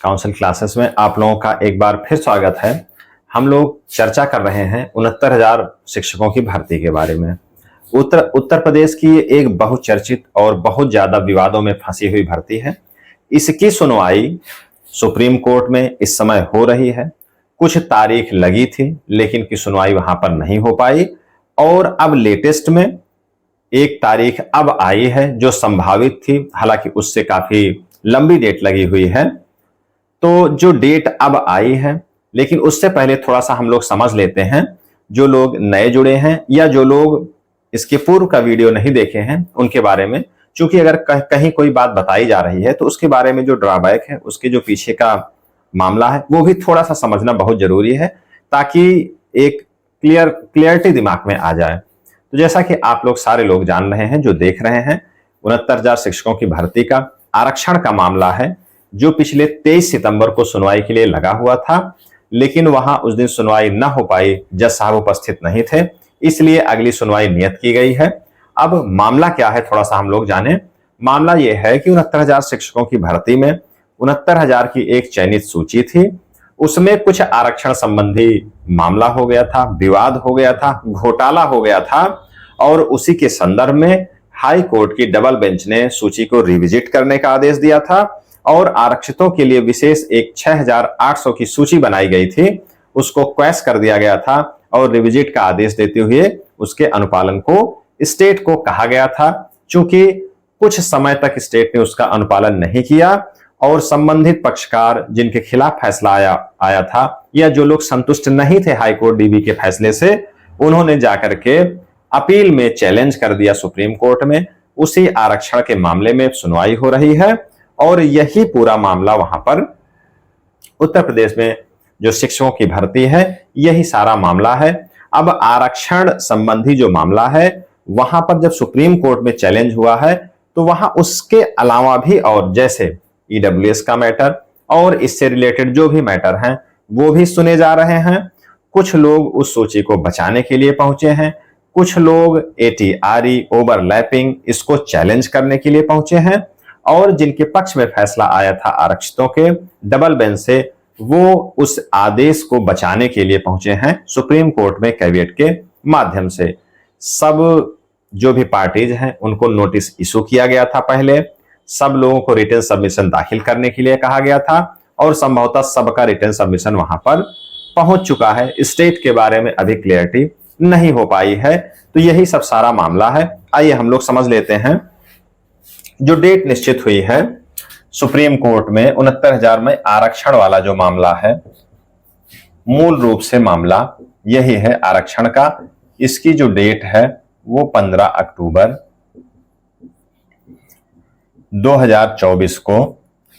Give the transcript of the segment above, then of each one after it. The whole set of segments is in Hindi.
काउंसिल क्लासेस में आप लोगों का एक बार फिर स्वागत है। हम लोग चर्चा कर रहे हैं 69,000 शिक्षकों की भर्ती के बारे में। उत्तर प्रदेश की एक बहुचर्चित और बहुत ज्यादा विवादों में फंसी हुई भर्ती है। इसकी सुनवाई सुप्रीम कोर्ट में इस समय हो रही है। कुछ तारीख लगी थी लेकिन की सुनवाई वहां पर नहीं हो पाई और अब लेटेस्ट में एक तारीख अब आई है जो संभावित थी, हालांकि उससे काफी लंबी डेट लगी हुई है। तो जो डेट अब आई है, लेकिन उससे पहले थोड़ा सा हम लोग समझ लेते हैं, जो लोग नए जुड़े हैं या जो लोग इसके पूर्व का वीडियो नहीं देखे हैं उनके बारे में, क्योंकि अगर कहीं कोई बात बताई जा रही है तो उसके बारे में जो ड्रॉबैक है, उसके जो पीछे का मामला है, वो भी थोड़ा सा समझना बहुत जरूरी है ताकि एक क्लियरिटी दिमाग में आ जाए। तो जैसा कि आप लोग सारे लोग जान रहे हैं, जो देख रहे हैं, 69,000 शिक्षकों की भर्ती का आरक्षण का मामला है जो पिछले 23 सितंबर को सुनवाई के लिए लगा हुआ था, लेकिन वहां उस दिन सुनवाई न हो पाई, जज साहब उपस्थित नहीं थे, इसलिए अगली सुनवाई नियत की गई है। अब मामला क्या है थोड़ा सा हम लोग जाने। मामला यह है कि 69,000 शिक्षकों की भर्ती में 69,000 की एक चयनित सूची थी, उसमें कुछ आरक्षण संबंधी मामला हो गया था, विवाद हो गया था, घोटाला हो गया था और उसी के संदर्भ में हाई कोर्ट की डबल बेंच ने सूची को रिविजिट करने का आदेश दिया था और आरक्षितों के लिए विशेष एक 6,800 की सूची बनाई गई थी, उसको क्वैश कर दिया गया था और रिविजिट का आदेश देते हुए उसके अनुपालन को स्टेट को कहा गया था। चूंकि कुछ समय तक स्टेट ने उसका अनुपालन नहीं किया और संबंधित पक्षकार जिनके खिलाफ फैसला आया था या जो लोग संतुष्ट नहीं थे हाईकोर्ट डीबी के फैसले से, उन्होंने जाकर के अपील में चैलेंज कर दिया सुप्रीम कोर्ट में। उसी आरक्षण के मामले में सुनवाई हो रही है और यही पूरा मामला वहां पर उत्तर प्रदेश में जो शिक्षकों की भर्ती है, यही सारा मामला है। अब आरक्षण संबंधी जो मामला है वहां पर जब सुप्रीम कोर्ट में चैलेंज हुआ है तो वहां उसके अलावा भी और जैसे ईडब्ल्यूएस का मैटर और इससे रिलेटेड जो भी मैटर हैं वो भी सुने जा रहे हैं। कुछ लोग उस सूची को बचाने के लिए पहुंचे हैं, कुछ लोग एटीआरई ओवरलैपिंग इसको चैलेंज करने के लिए पहुंचे हैं और जिनके पक्ष में फैसला आया था आरक्षितों के डबल बेंच से, वो उस आदेश को बचाने के लिए पहुंचे हैं सुप्रीम कोर्ट में कैविएट के माध्यम से। सब जो भी पार्टीज हैं उनको नोटिस इशू किया गया था, पहले सब लोगों को रिटर्न सबमिशन दाखिल करने के लिए कहा गया था और संभवतः सबका रिटर्न सबमिशन वहां पर पहुंच चुका है। स्टेट के बारे में अभी क्लियरिटी नहीं हो पाई है, तो यही सब सारा मामला है। आइए हम लोग समझ लेते हैं। जो डेट निश्चित हुई है सुप्रीम कोर्ट में 69,000 में आरक्षण वाला जो मामला है, मूल रूप से मामला यही है आरक्षण का। इसकी जो डेट है वो 15 अक्टूबर 2024 को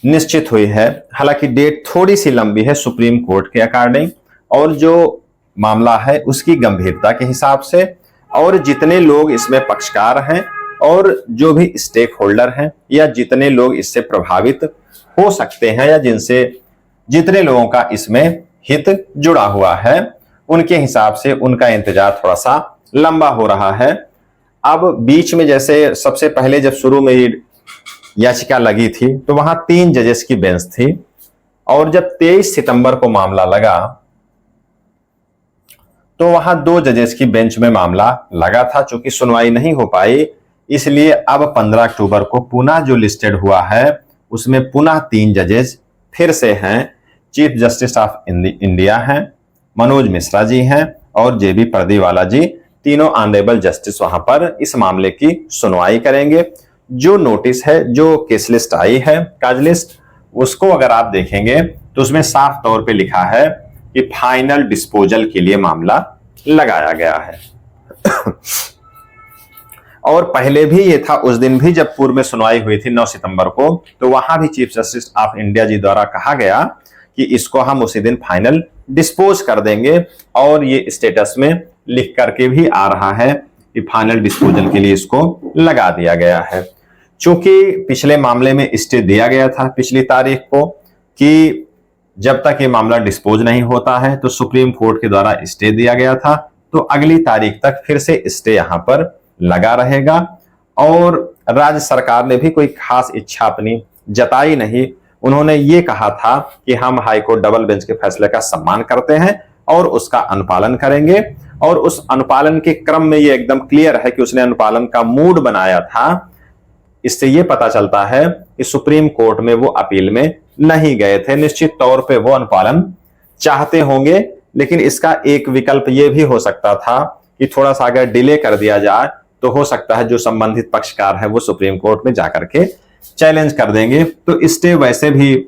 निश्चित हुई है। हालांकि डेट थोड़ी सी लंबी है सुप्रीम कोर्ट के अकॉर्डिंग और जो मामला है उसकी गंभीरता के हिसाब से और जितने लोग इसमें पक्षकार हैं और जो भी स्टेक होल्डर हैं या जितने लोग इससे प्रभावित हो सकते हैं या जितने लोगों का इसमें हित जुड़ा हुआ है, उनके हिसाब से उनका इंतजार थोड़ा सा लंबा हो रहा है। अब बीच में जैसे सबसे पहले जब शुरू में याचिका लगी थी तो वहां 3 जजेस की बेंच थी और जब 23 सितंबर को मामला लगा तो वहां 2 जजेस की बेंच में मामला लगा था। चूंकि सुनवाई नहीं हो पाई, इसलिए अब 15 अक्टूबर को पुनः जो लिस्टेड हुआ है उसमें पुनः 3 जजेस फिर से हैं। चीफ जस्टिस ऑफ इंडिया हैं, मनोज मिश्रा जी हैं और जेबी पर्दीवाला जी, तीनों ऑनरेबल जस्टिस वहां पर इस मामले की सुनवाई करेंगे। जो नोटिस है, जो केस लिस्ट आई है, काज लिस्ट, उसको अगर आप देखेंगे तो उसमें साफ तौर पे लिखा है कि फाइनल डिस्पोजल के लिए मामला लगाया गया है। और पहले भी ये था, उस दिन भी जब पूर्व में सुनवाई हुई थी 9 सितंबर को, तो वहां भी चीफ जस्टिस ऑफ इंडिया जी द्वारा कहा गया कि इसको हम उसी दिन फाइनल डिस्पोज कर देंगे और ये स्टेटस में लिख करके भी आ रहा है कि फाइनल डिस्पोजल के लिए इसको लगा दिया गया है। चूंकि पिछले मामले में स्टे दिया गया था पिछली तारीख को कि जब तक ये मामला डिस्पोज नहीं होता है तो सुप्रीम कोर्ट के द्वारा स्टे दिया गया था, तो अगली तारीख तक फिर से स्टे यहां पर लगा रहेगा और राज्य सरकार ने भी कोई खास इच्छा अपनी जताई नहीं। उन्होंने ये कहा था कि हम हाईकोर्ट डबल बेंच के फैसले का सम्मान करते हैं और उसका अनुपालन करेंगे, और उस अनुपालन के क्रम में ये एकदम क्लियर है कि उसने अनुपालन का मूड बनाया था। इससे ये पता चलता है कि सुप्रीम कोर्ट में वो अपील में नहीं गए थे। निश्चित तौर पे वो अनुपालन चाहते होंगे, लेकिन इसका एक विकल्प ये भी हो सकता था कि थोड़ा सा अगर डिले कर दिया जाए तो हो सकता है जो संबंधित पक्षकार है वो सुप्रीम कोर्ट में जाकर के चैलेंज कर देंगे। तो स्टे वैसे भी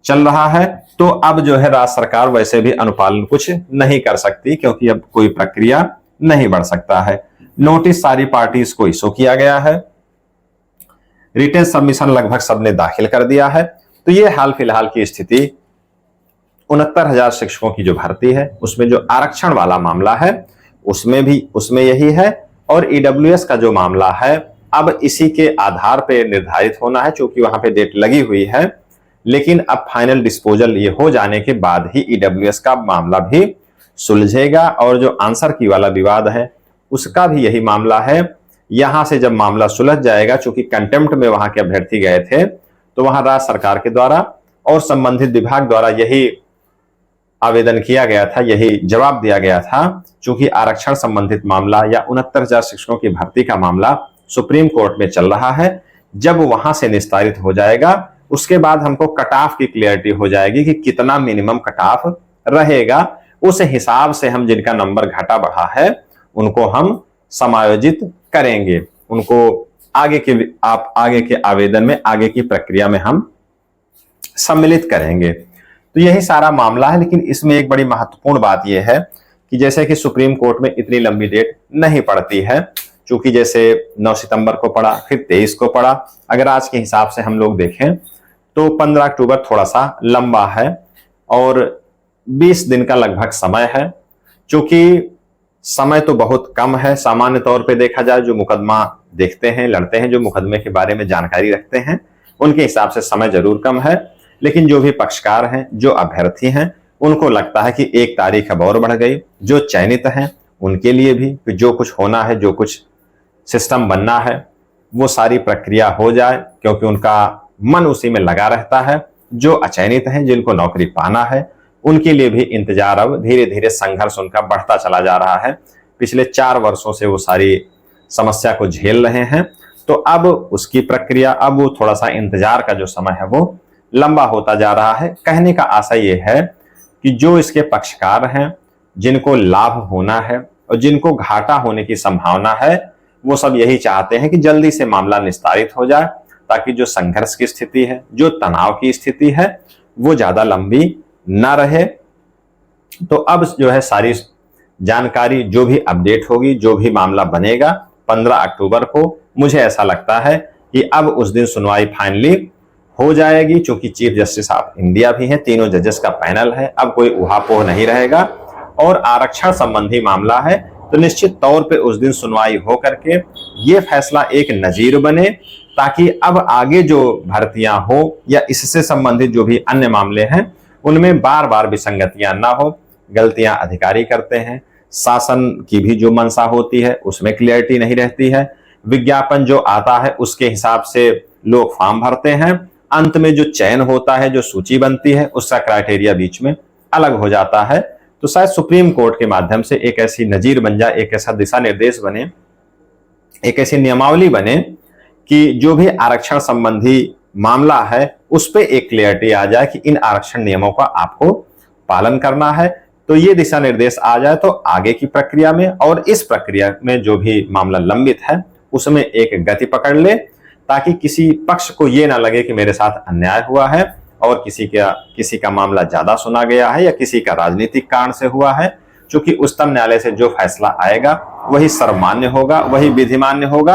चल रहा है, तो अब जो है राज्य सरकार वैसे भी अनुपालन कुछ नहीं कर सकती, क्योंकि अब कोई प्रक्रिया नहीं बढ़ सकता है। नोटिस सारी पार्टीज को इशू किया गया है, रिटेन सबमिशन लगभग सबने दाखिल कर दिया है। तो ये हाल फिलहाल की स्थिति 69,000 शिक्षकों की जो भर्ती है उसमें जो आरक्षण वाला मामला है उसमें यही है, और ईडब्ल्यूएस का जो मामला है अब इसी के आधार पे निर्धारित होना है, क्योंकि वहां पे डेट लगी हुई है। लेकिन अब फाइनल डिस्पोजल ये हो जाने के बाद ही ईडब्ल्यूएस का मामला भी सुलझेगा, और जो आंसर की वाला विवाद है उसका भी यही मामला है। यहां से जब मामला सुलझ जाएगा, चूंकि कंटेम्प्ट में वहां के अभ्यर्थी गए थे, तो वहां राज्य सरकार के द्वारा और संबंधित विभाग द्वारा यही आवेदन किया गया था, यही जवाब दिया गया था। चूंकि आरक्षण संबंधित मामला या 69,000 शिक्षकों की भर्ती का मामला सुप्रीम कोर्ट में चल रहा है, जब वहां से निस्तारित हो जाएगा उसके बाद हमको कट ऑफ की क्लियरिटी हो जाएगी कि कितना मिनिमम कट ऑफ रहेगा। उस हिसाब से हम जिनका नंबर घटा बढ़ा है उनको हम समायोजित करेंगे, उनको आगे के आवेदन में, आगे की प्रक्रिया में हम सम्मिलित करेंगे। तो यही सारा मामला है। लेकिन इसमें एक बड़ी महत्वपूर्ण बात यह है कि जैसे कि सुप्रीम कोर्ट में इतनी लंबी डेट नहीं पड़ती है, क्योंकि जैसे 9 सितंबर को पड़ा, फिर 23 को पड़ा। अगर आज के हिसाब से हम लोग देखें तो 15 अक्टूबर थोड़ा सा लंबा है और 20 दिन का लगभग समय है। चूंकि समय तो बहुत कम है, सामान्य तौर पे देखा जाए, जो मुकदमा देखते हैं, लड़ते हैं, जो मुकदमे के बारे में जानकारी रखते हैं, उनके हिसाब से समय जरूर कम है। लेकिन जो भी पक्षकार हैं, जो अभ्यर्थी हैं, उनको लगता है कि एक तारीख अब और बढ़ गई। जो चयनित हैं उनके लिए भी जो कुछ होना है, जो कुछ सिस्टम बनना है, वो सारी प्रक्रिया हो जाए, क्योंकि उनका मन उसी में लगा रहता है। जो अचयनित हैं, जिनको नौकरी पाना है, उनके लिए भी इंतजार, अब धीरे धीरे संघर्ष उनका बढ़ता चला जा रहा है। पिछले 4 वर्षों से वो सारी समस्या को झेल रहे हैं, तो अब उसकी प्रक्रिया, अब वो थोड़ा सा इंतजार का जो समय है वो लंबा होता जा रहा है। कहने का आशय ये है कि जो इसके पक्षकार हैं, जिनको लाभ होना है और जिनको घाटा होने की संभावना है, वो सब यही चाहते हैं कि जल्दी से मामला निस्तारित हो जाए, ताकि जो संघर्ष की स्थिति है, जो तनाव की स्थिति है, वो ज्यादा लंबी ना रहे। तो अब जो है सारी जानकारी, जो भी अपडेट होगी, जो भी मामला बनेगा 15 अक्टूबर को, मुझे ऐसा लगता है कि अब उस दिन सुनवाई फाइनली हो जाएगी। चूंकि चीफ जस्टिस ऑफ इंडिया भी हैं, तीनों जजेस का पैनल है, अब कोई उहापोह नहीं रहेगा। और आरक्षण संबंधी मामला है, तो निश्चित तौर पे उस दिन सुनवाई हो करके ये फैसला एक नजीर बने, ताकि अब आगे जो भर्तियां हो या इससे संबंधित जो भी अन्य मामले हैं, उनमें बार बार विसंगतियां ना हो। गलतियां अधिकारी करते हैं, शासन की भी जो मंशा होती है उसमें क्लियरिटी नहीं रहती है, विज्ञापन जो आता है उसके हिसाब से लोग फॉर्म भरते हैं, अंत में जो चयन होता है, जो सूची बनती है, उसका क्राइटेरिया बीच में अलग हो जाता है। तो शायद सुप्रीम कोर्ट के माध्यम से एक ऐसी नजीर बन जाए, एक ऐसा दिशा निर्देश बने, एक ऐसी नियमावली बने कि जो भी आरक्षण संबंधी मामला है उस पर एक क्लियरिटी आ जाए कि इन आरक्षण नियमों का आपको पालन करना है। तो ये दिशा निर्देश आ जाए तो आगे की प्रक्रिया में और इस प्रक्रिया में जो भी मामला लंबित है उसमें एक गति पकड़ ले, ताकि किसी पक्ष को ये ना लगे कि मेरे साथ अन्याय हुआ है और किसी का मामला ज्यादा सुना गया है या किसी का राजनीतिक कारण से हुआ है। क्योंकि उच्चतम न्यायालय से जो फैसला आएगा वही सर्वमान्य होगा, वही विधिमान्य होगा।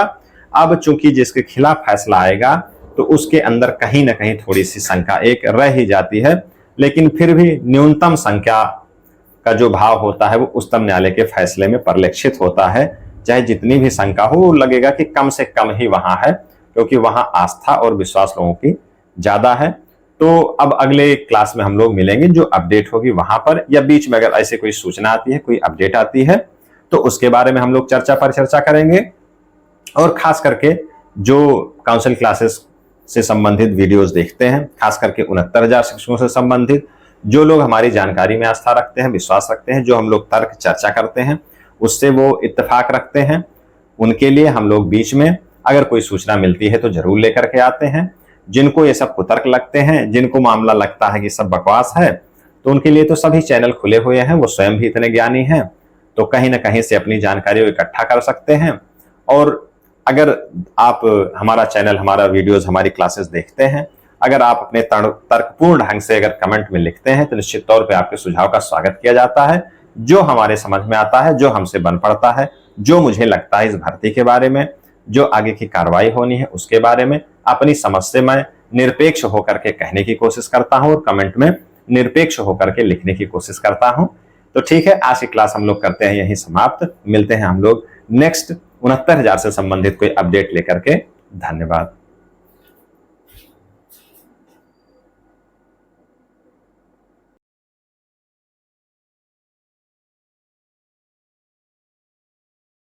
अब चूंकि जिसके खिलाफ फैसला आएगा तो उसके अंदर कहीं ना कहीं थोड़ी सी शंका एक रह ही जाती है, लेकिन फिर भी न्यूनतम संख्या का जो भाव होता है वो उच्चतम न्यायालय के फैसले में परिलक्षित होता है। चाहे जितनी भी शंका हो, वो लगेगा कि कम से कम ही वहां है, क्योंकि वहां आस्था और विश्वास लोगों की ज्यादा है। तो अब अगले क्लास में हम लोग मिलेंगे, जो अपडेट होगी वहां पर, या बीच में अगर ऐसे कोई सूचना आती है, कोई अपडेट आती है, तो उसके बारे में हम लोग चर्चा करेंगे। और खास करके जो काउंसिल क्लासेस से संबंधित वीडियोस देखते हैं, खास करके 69,000 शिक्षकों से संबंधित। जो लोग हमारी जानकारी में आस्था रखते हैं, विश्वास रखते हैं, जो हम लोग तर्क चर्चा करते हैं उससे वो इत्तेफाक रखते हैं, उनके लिए हम लोग बीच में अगर कोई सूचना मिलती है तो जरूर लेकर के आते हैं। जिनको ये सब कुतर्क लगते हैं, जिनको मामला लगता है कि सब बकवास है, तो उनके लिए तो सभी चैनल खुले हुए हैं। वो स्वयं भी इतने ज्ञानी हैं तो कहीं ना कहीं से अपनी जानकारी को इकट्ठा कर सकते हैं। और अगर आप हमारा चैनल, हमारा वीडियोस, हमारी क्लासेस देखते हैं, अगर आप अपने तर्कपूर्ण ढंग से अगर कमेंट में लिखते हैं तो निश्चित तौर पे आपके सुझाव का स्वागत किया जाता है। जो हमारे समझ में आता है, जो हमसे बन पड़ता है, जो मुझे लगता है इस भर्ती के बारे में, जो आगे की कार्रवाई होनी है उसके बारे में, अपनी समझ से मैं निरपेक्ष होकर के कहने की कोशिश करता हूं और कमेंट में निरपेक्ष होकर के लिखने की कोशिश करता हूं। तो ठीक है, आज की क्लास हम लोग करते हैं यहीं समाप्त। मिलते हैं हम लोग नेक्स्ट 69,000 से संबंधित कोई अपडेट लेकर के। धन्यवाद।